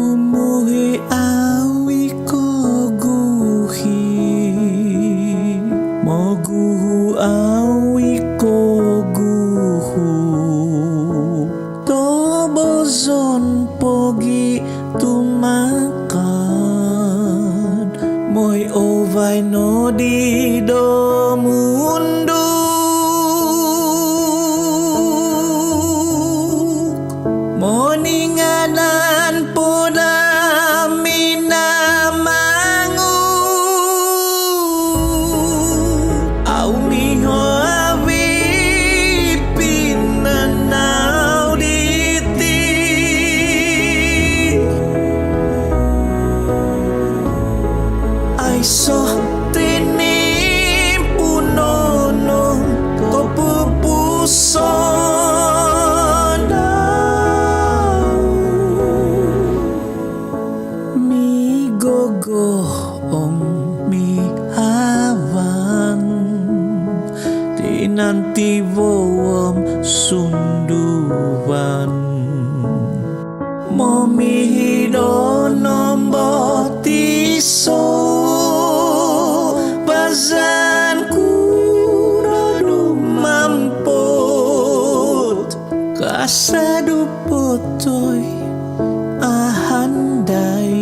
Umuhi awi koguhi moguhu awi koguhu tobozon pogi tumakan moi ovai no di do mundo moninganan poda minamangu au miho awi pinanau diti ai so tinim punono kopupuson mi gogo om mi havan tinanti voam sunduvan momi hidonom botiso bazan kuradu mampot kasadu potoy ahandai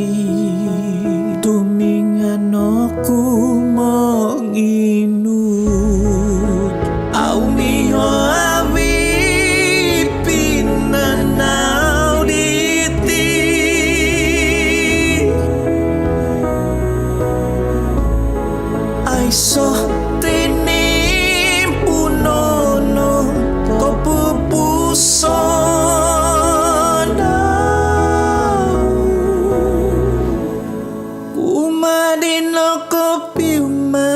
tumingan aku menginut au miho awi pinanau diti ai so tinim punono kopupuson kumadino kopiuma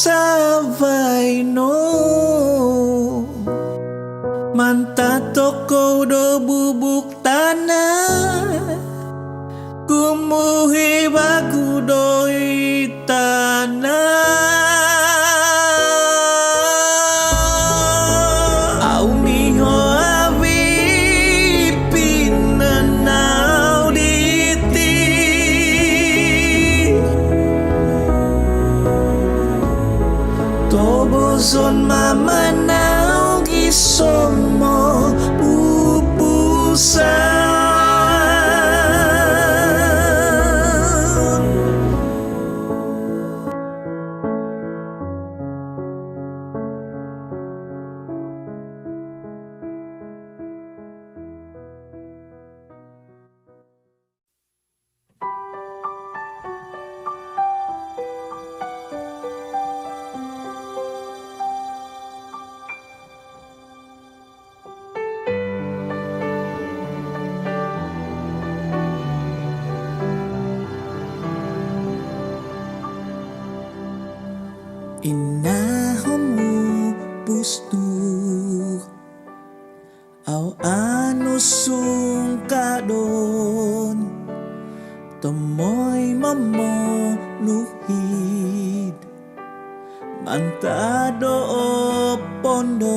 pumusavai no mantato kau do bubuk tanah kumuhi baku doi tanah au miho awi pinanau diti tobozon mamanau gisomo pupusan inahomu pustu au anu sungkadon tomoy mamo nuhid mantado pondo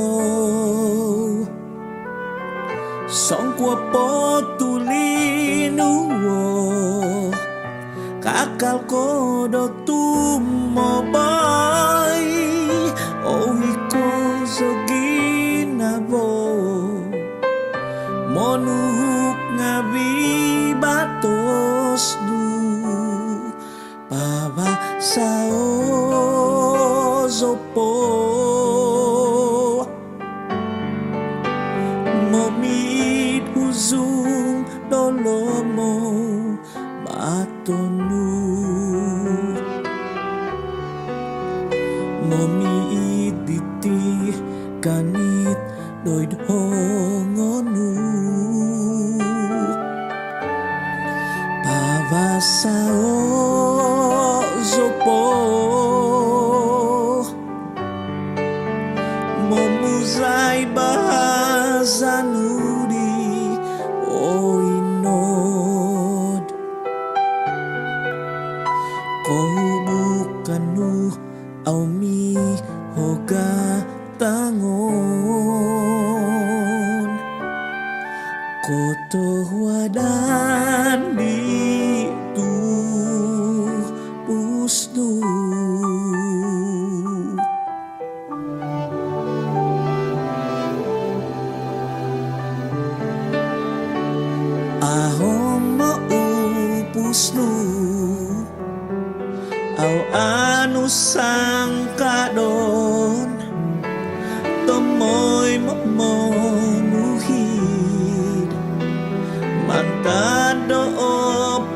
songkwa potulinuwo kakal kodo tumoboy ohiko zoginabo monuhuk ngabi batos du pava sao zopo momit huzung dolomo batonu momi iditi kanit doid hongonu pavasao zopo momuzai bahazanudi oino Koto wadan di tu pusnu ahom maupusnu au anu sangkadon tomoy mamonuhid mantado o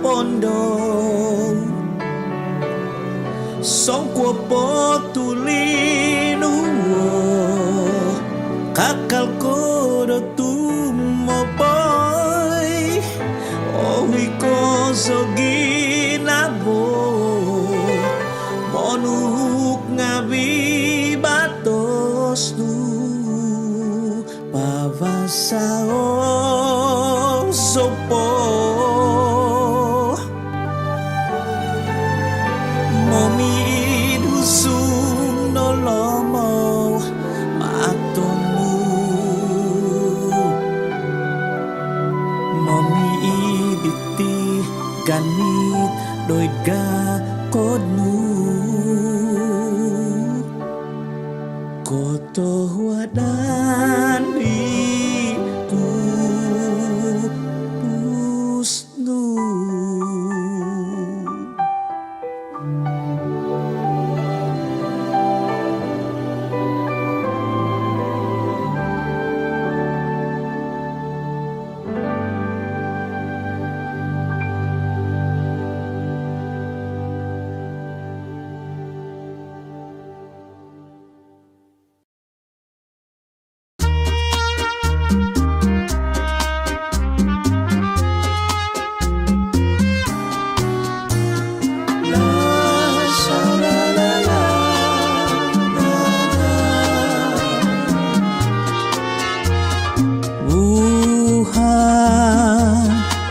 pondo songkwo potulinu kakal kodo tumo boy ohi ko soginabo monuk ngabi batos tu pavasao sopo momid husung nolomo maatomu momid iti ganit doid ga kodmu koto wadan itu pusnu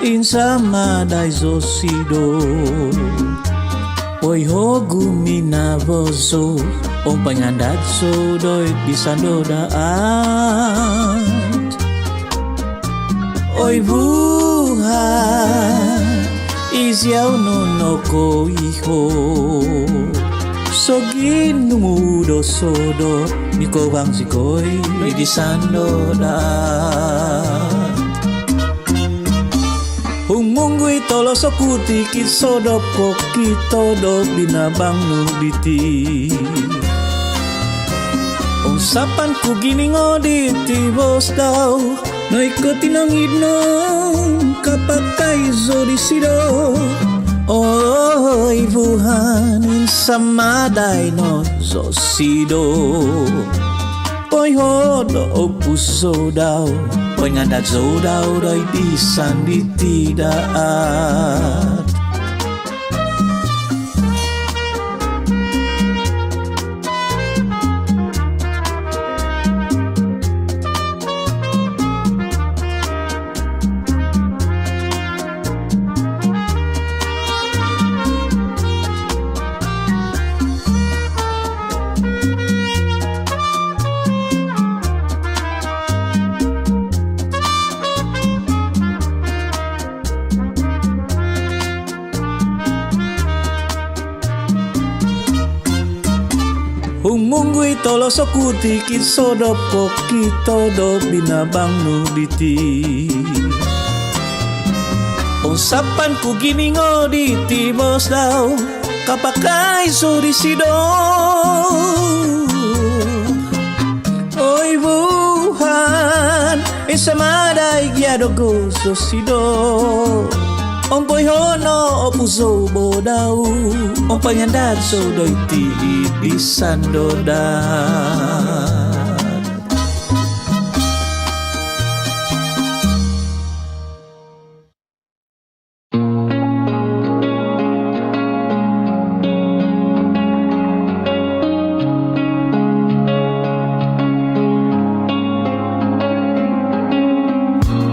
Insama daizosido Oi hogu minavoso Om pangandat so doi bisandodaan Oi buhan Isiau nonoko iho Sogin numudo sodo Niko bang sikoi doi disandodaan Humungui tolo sokuti kisodop koki todo binabang nubiti Usapan ku gini ngoditi bos daw No ikutin ang idnong kapakai zodi sido Oy buhanin samaday no zosido Poy hodo o puso daw Poy ngadat zo daw doy bisan ditidaat Humungui tolo sokuti kisodop koki todo binabang nubiti Usapan ku gini ngoditi bos daw kapakai suri sido Oy buhan isamaday giadogo so sido Om poy hono opuso bodau Om pangandat so doi ti bisandodan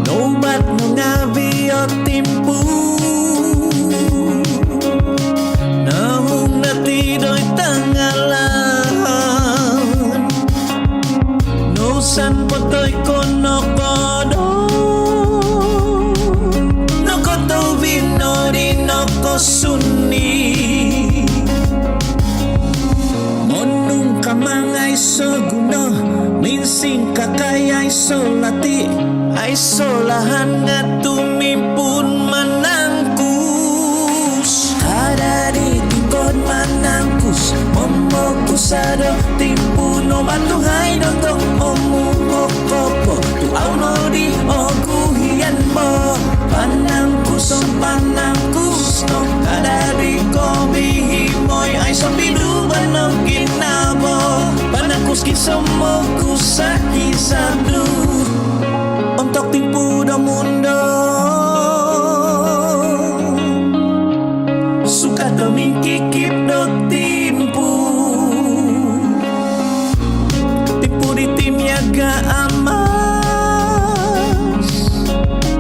Nobat ngabi o timpu Nahung nati doy tangalan solahan nga tumimpun manangkus. Kada di tingkod manangkus, momokusado timpuno matuhay dondong omukokopo. Tuaw no di oguhian mo, panangkus no. Kada di ko bihimoy ay sambiduban no ginabo. Panangkus kisomoku sa kisablu, untuk timpu do mundo. Suka kaming kikip do timpu, timpu di tim yaga amas.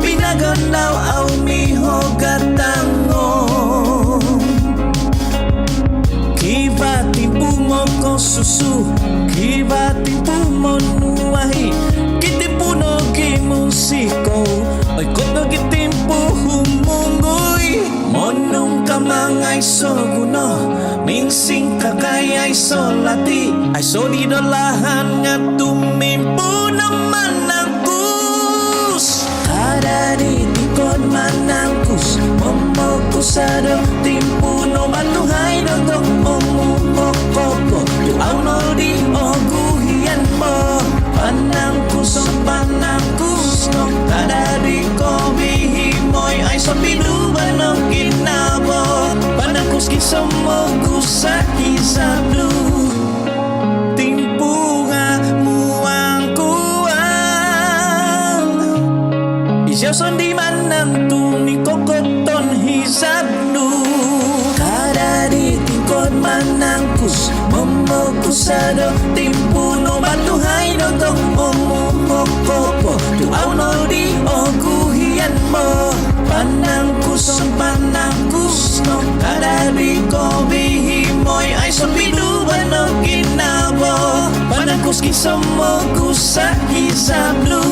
Pinaganaw au miho gatango, kiba timpu mo ko susu, kiba timpu mo nuahi. Kitipuno musiko, ay kono kitimpo humunggoy. Monong kamangay soguno, minsing kakay ay solati. Ay solidolahan nga tumimpo naman ang kus. Kada di tikod manangkus, momokusado timpuno matuhay dondong omumokopo. Tuaw no di oguhian mo, panangkus no. Kada di ko bihimoy ay sambiduban no ginabo. Panangkus kisomoku sa kisablu, timpu nga muang kuang. Isyaw sondi manang tuni kokoton hisablu. Kada di tingkod manangkus, momokusado timpuno matuhay dondong omumokopo. Tuaw no di oguhian mo, panangkus no. Kada di ko bihimoy ay sambiduban no ginabo. Panangkus kisomoku sa kisablu.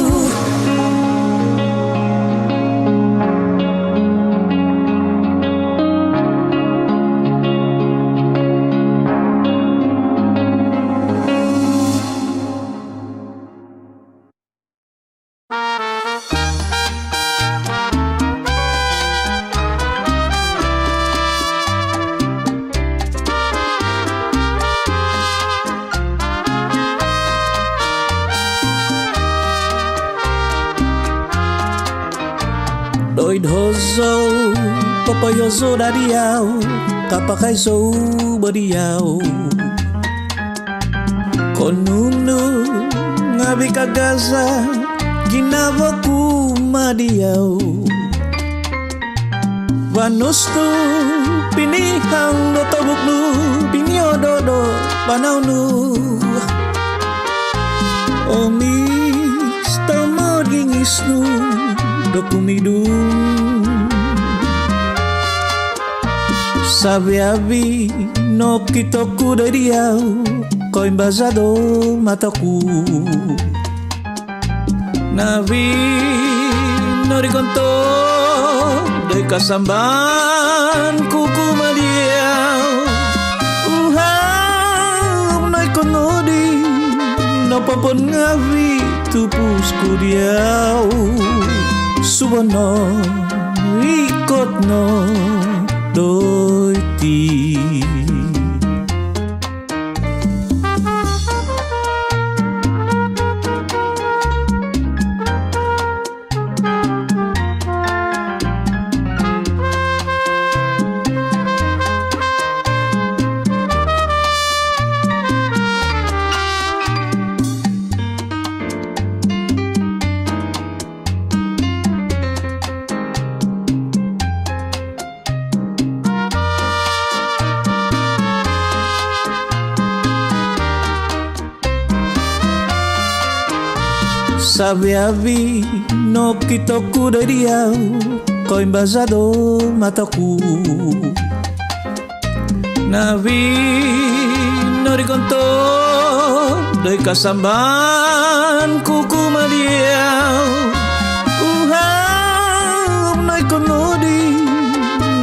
Doidhoso, papayoso dadiyaw, kapakaiso badiyaw. Konuno, ngabi kagasa, ginawa ko madiyaw. Vanusto, pinihang do tabuklu, pinyododo, panaw nu. Omis, tamaging isnu, kumidum. Sabi-abi no kitoku dadiyaw, ko embasado mataku. Nabi no rikonto, doy kasamban kuku madiyaw. Uham no ikonodi, no papon ngavi tupus kudiyaw. Subono ikot no doiti. Sabi-abi no kitoku dadiyaw, ko embasado mataku. Nabi no rikonto, doy kasamban kuku madiyaw. Uham no ikonodi,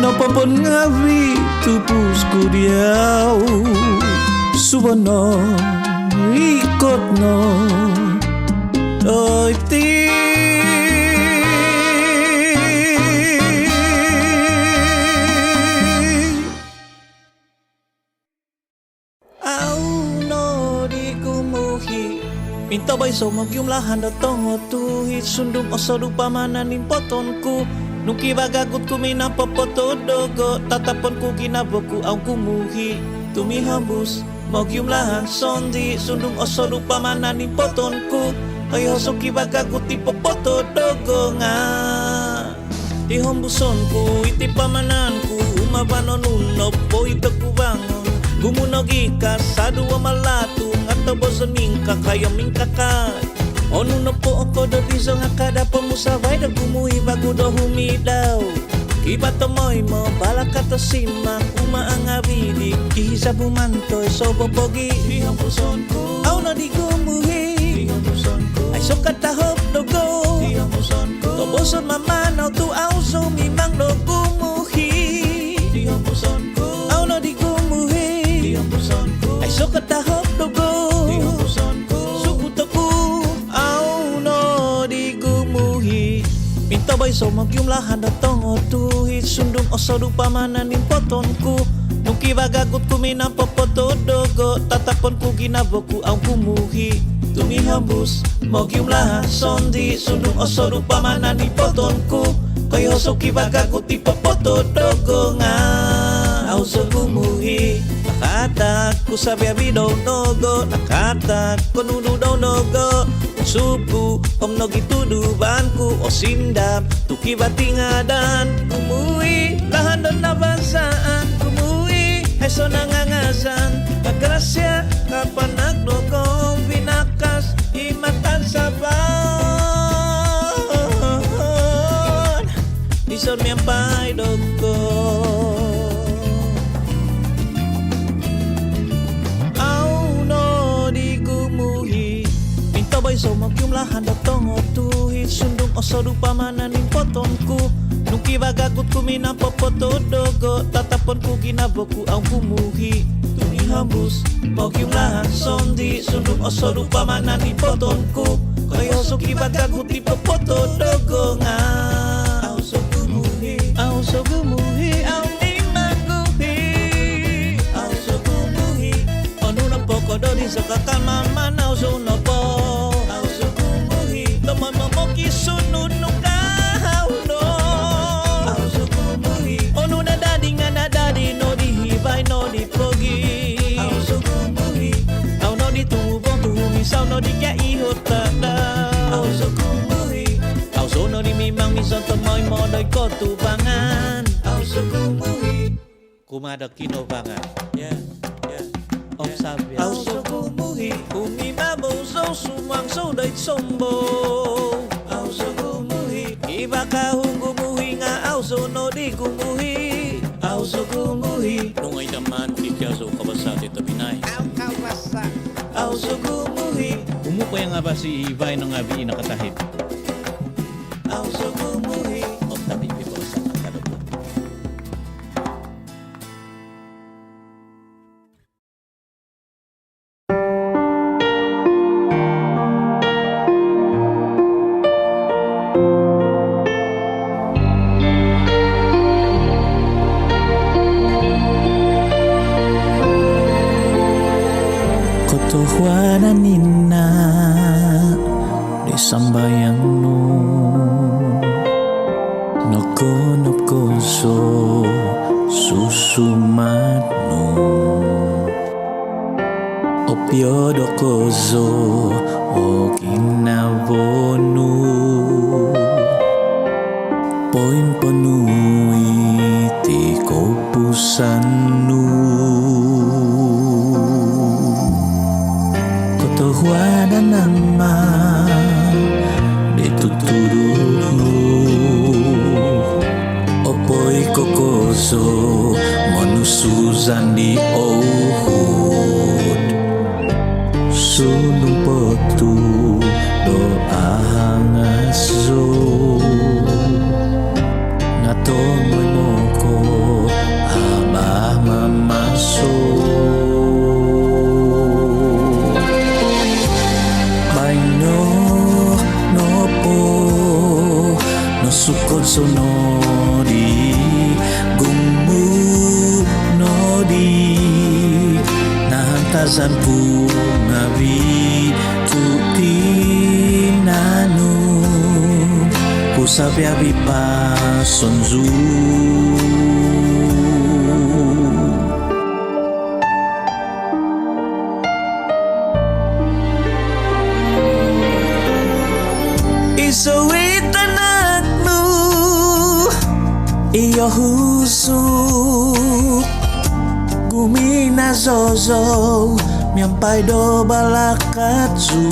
no papon ngavi tupus kudiyaw. Subono ikot no doiti. somog yung lahan datong otuhit sundong osod upamananin potonku nuki bagagut kumina popoto dogo tatapon ku ginaboku ang kumuhi tumihambus mog yung lahan sondi sundong osod upamananin potonku kayo soki bagagut popoto dogo nga ihambusonku iti pamananku umabanonunop po itakubangon gumunog ikas sa duwa malatung at tabosan mingka kaya mingkakat ono na po ako do biso nga kada pamusabay na gumuhi bago do humidaw iba tomoy mo bala katasimak umaang abidik ihisa bumantoy so bobogi ihampuson ko aw na di gumuhi ihampuson ko ay so katahop do go ihampuson ko tobosan mamanaw tu aw so mimang do gumuhi ihampuson ko aw na di gumuhi ay so katahop dogo sukuto ko aw no di gumuhi minta bay somog yung lahan datong otuhit sundong osod upamananin potonku nuki bagagut kumina popoto dogo tatapon ku ginaboku ang kumuhi tumihambus mog yung lahan sondi sundong osod upamananin potonku kayo soki bagagut popoto dogo nga aw so gumuhi nakatak ko sa biyabi daw nogo nakatak ko nuno daw nogo subu om nogi tuduban ku o sindap tuki batingadan kumuhi lahan doon nabasaan kumuhi heso nangangasan kagrasya kapan nagdogong binakas imatan saban ison miyampay dogong Tabay somog yung lahan datong otuhit sundong osod upamananin potonku nuki bagagut kumina popoto dogo tatapon ku ginaboku ang kumuhi tumihambus mog yung lahan sondi sundong osod upamananin potonku kayo suki bagagut popoto dogo nga aw so gumuhi aw so gumuhi aw ni maguhi aw so gumuhi ono na poko do di sa kakamaman aw so no po Moki sunod nung kahawno aw so gumuhi ono na dadi nga na dadi no di hibay no di pogi aw so gumuhi aw no di tumubong tuhumisaw no di kaya ihotada aw so gumuhi aw so no di mimang minsan tamoy monoy ko tubangan aw so gumuhi kumada kinobangan yeah sabya aw so gumuhi umimamo so sumang so day sombo iba kahong gumuhi nga aw so no di gumuhi aw so gumuhi Nungay naman ikaw so kabasati tabinay aw kabasa aw so gumuhi Umupay nga ba si Ibay nang abi nakatahid aw so gumuhi o tabi pipo sa kadabo Kotohwanan na di sambayang no nokonop ko so susumat no opyodo ko so o kinavono poin penuhi ti kopusan no Kotohwanan naman ditutulog mo Opoy kokoso manusuzan di ohud Sulung potu doa hangaso Ngatomoy mo ko abah mamasok sukod so nodi gumu nodi nahantazan pu ngabi tuti Ku sabi pa sonzu. Isawit anak nu iyo husuk gumina zozo miampai do balakatsu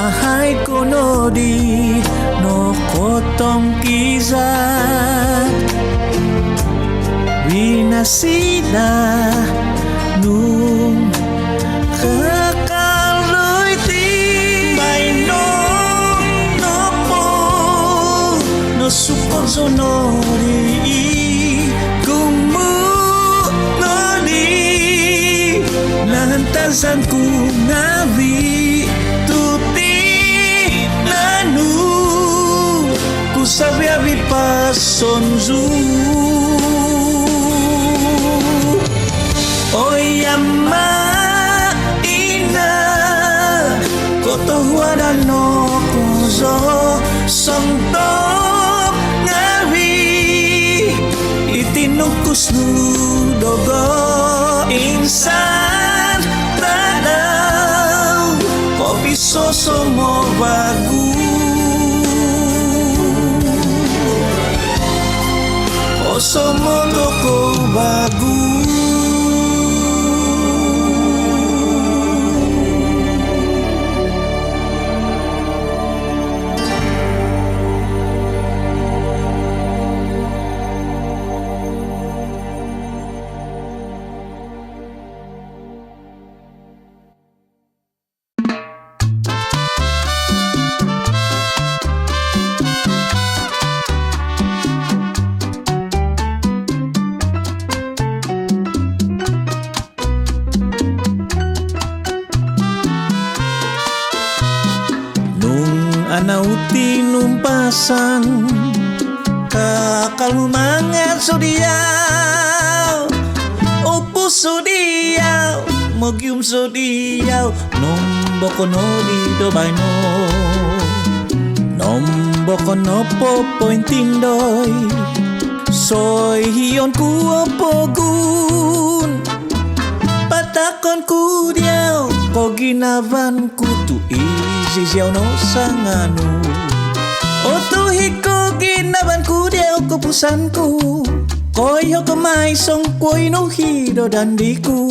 ahai konodi no kotong kizat winasida nung support sonori kumu nodi nantasan ku ngawi tuti nanu ku sabi abi pasonzu oyama ina koto huada no kuzo sonto tinukus nu dogo insan tadau kopi soso mo bagu oso mo toko bagu. Anauti numpasan kakalumangan sodiaw opus sodiaw mogium sodiaw nomboko no di dobaino nomboko no popointindoy soy hiyon ku opogun patakon ku diaw ko ginavan ku tu Ziziaw no sanganu Otuhiko ginaban ku diaw kepusanku Koyo kemai song koi no hido dandiku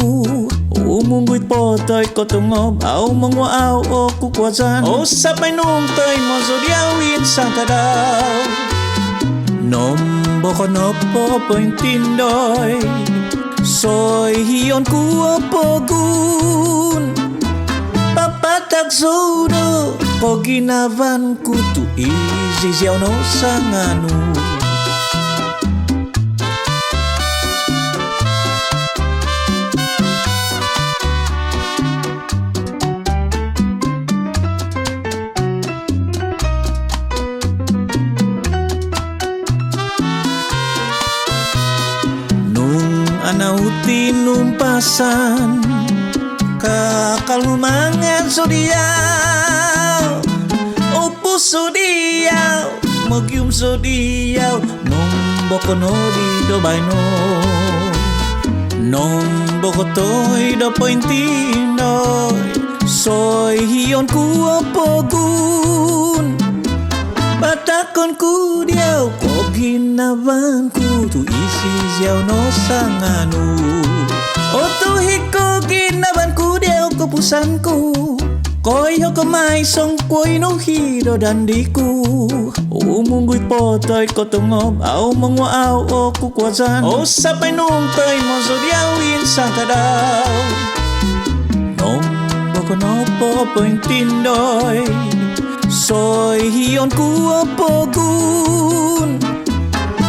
Umungguit potoy ko tungob Au mongwa au o kukwazan O sapay nung toy mozo diawin sang kadaw Nombo ko no popointindoy Soy hiyon ku opogun Papatak zodo ko ginavan ku tu iziziaw no sanganu Nung anauti numpasan kakalumangan sodiaw opus sodiaw mogium sodiaw nomboko no di dobaino nomboko toy do pointinoy soy hiyon ku opogun patakon ku diaw ko ginavan ku tu isi ziaw no sanganu Otuhiko ginaban ku diaw kepusanku Koyo kemai song koi no hido dandiku Umungguit potoy ko tungob Au mongwa au o kukwazan O sapay nung toy mozo diawin sang kadaw Nombo ko no popointindoy Soy hiyon ku opogun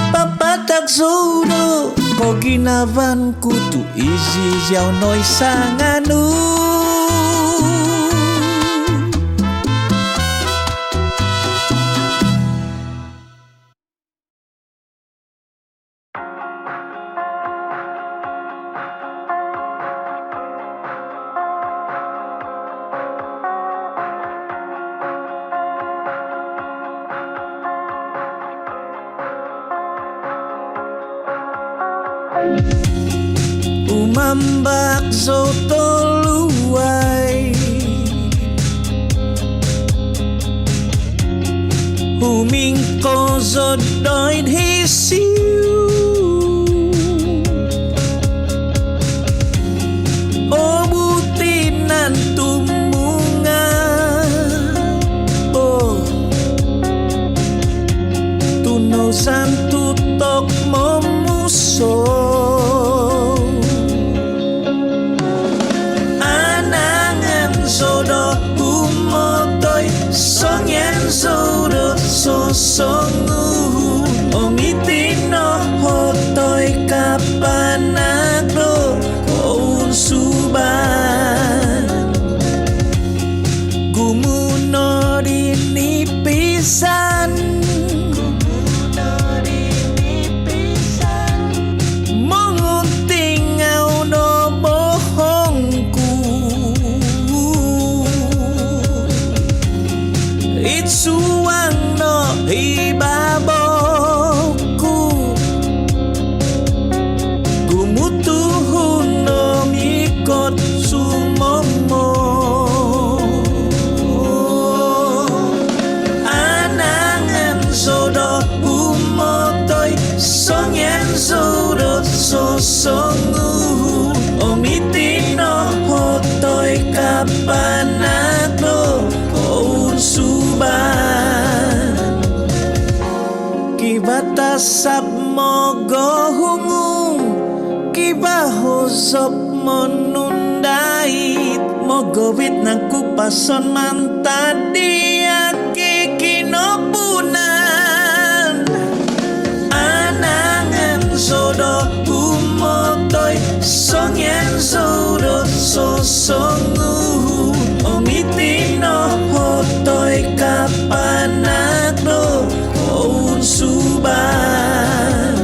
Papatak zodo ko ginavan ku tu iziziaw no'y sanganu umambak so toluay huming ko so doit hisiu o butinan tumunga oh tuno santu tok memuso anangan sodo humotoy songyan sodo sosongu omitino hotoy kapanagro koun suban gumuno dinipisan mengunting no bohongku itsuang no ibaboku gumutuhun no mikot sumomo anangan sodo umotoy songyan sodo sosongu omitino hotoy kapanagro koun suban kibatasap mogo hungum kibahosop monundait mogowit ng kupason man tadi kikinopunan anangan sodo umotoy songyan sodo sosongu omitino hotoy kapanagro koun suban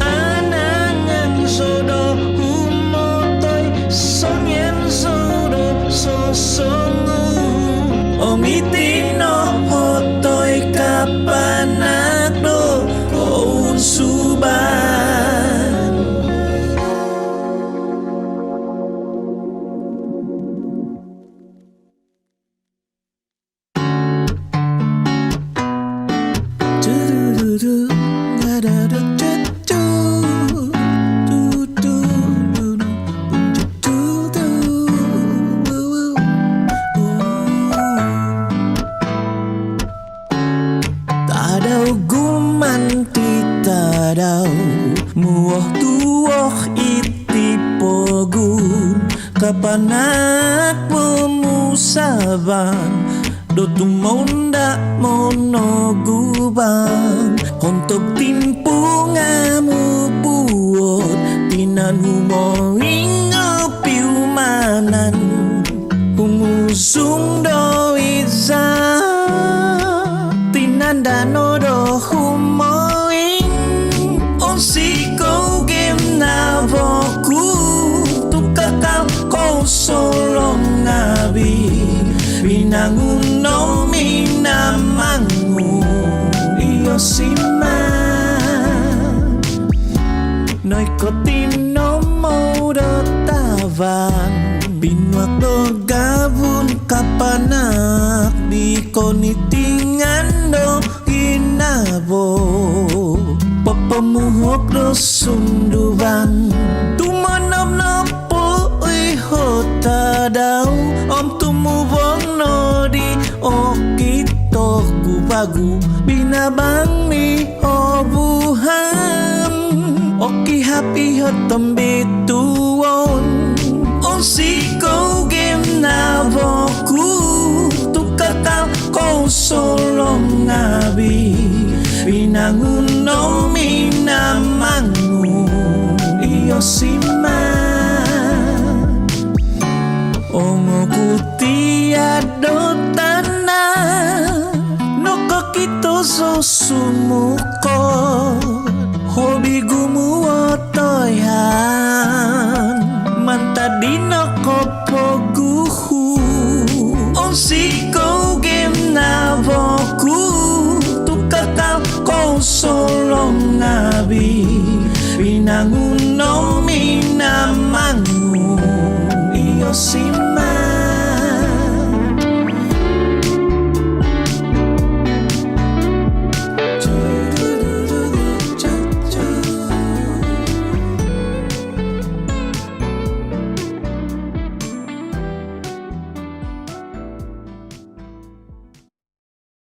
anangan sodo umotoy songyan sodo sosongu omitino hotoy kapanagro koun suban do da da da da do do do do do do tadaw gumanti tadaw muoh tuoh itipogun kapanak memusaban dotumonda monogubang hontok timpungamu buot tinan humoing piumanan humusung doiza tinan danodo humoing osiko game navoku tukakal ko solong ngabi binanguno minamangu iyosima noy kotino modo tavang binwak do gabun kapanak di konitingan do ginabo papamuhok do sunduban tumanap na po ihota daw om tumubong no di okito gubagu binabang mi obuhan oki happy hotom bituon on siko game na voku tukakal ko solong ngabi binangunom minamangu iyosima ongo kutia do tanah noko kito so sumuko hobi gumu otoyan mantadina kopo guhu on siko game na voku tukakal ko solong ngabi binangun Omi na